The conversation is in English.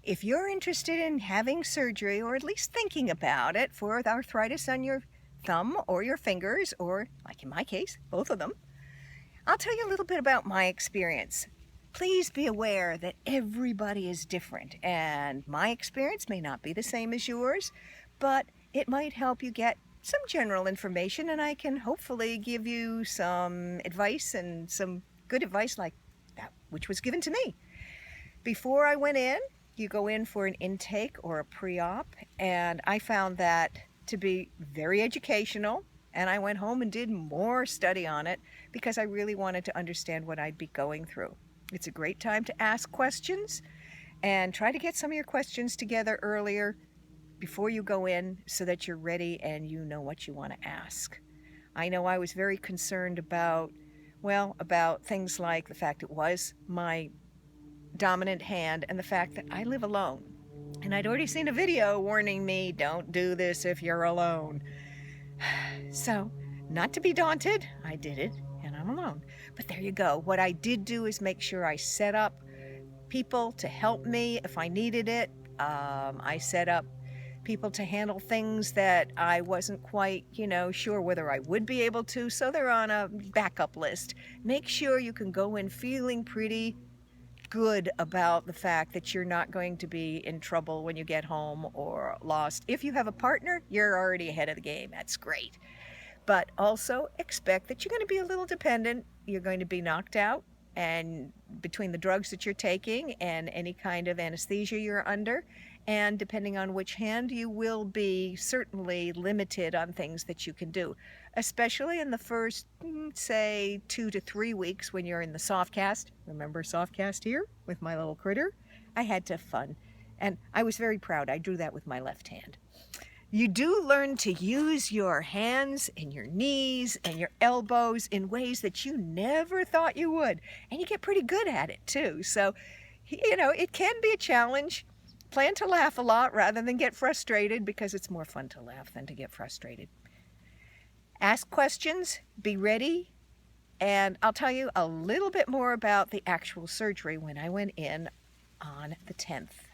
If you're interested in having surgery, or at least thinking about it, for arthritis on your thumb or your fingers, or like in my case, both of them, I'll tell you a little bit about my experience. Please be aware that everybody is different, and my experience may not be the same as yours, but it might help you get some general information, and I can hopefully give you some advice, and some good advice like that which was given to me. Before I went in, you go in for an intake or a pre-op, and I found that to be very educational, and I went home and did more study on it because I really wanted to understand what I'd be going through. It's a great time to ask questions, and try to get some of your questions together earlier before you go in so that you're ready and you know what you want to ask. I know I was very concerned about things like the fact it was my dominant hand and the fact that I live alone. And I'd already seen a video warning me, don't do this if you're alone. So, not to be daunted, I did it, and I'm alone. But there you go. What I did do is make sure I set up people to help me if I needed it. I set up people to handle things that I wasn't quite, sure whether I would be able to, so they're on a backup list. Make sure you can go in feeling pretty good about the fact that you're not going to be in trouble when you get home or lost. If you have a partner, you're already ahead of the game. That's great. But also expect that you're going to be a little dependent. You're going to be knocked out, and between the drugs that you're taking and any kind of anesthesia you're under, and depending on which hand, you will be certainly limited on things that you can do, especially in the first, say, 2 to 3 weeks when you're in the soft cast. Remember soft cast here with my little critter? I had to have fun, and I was very proud. I drew that with my left hand. You do learn to use your hands and your knees and your elbows in ways that you never thought you would, and you get pretty good at it too. So, it can be a challenge. Plan to laugh a lot rather than get frustrated, because it's more fun to laugh than to get frustrated. Ask questions, be ready, and I'll tell you a little bit more about the actual surgery when I went in on the 10th.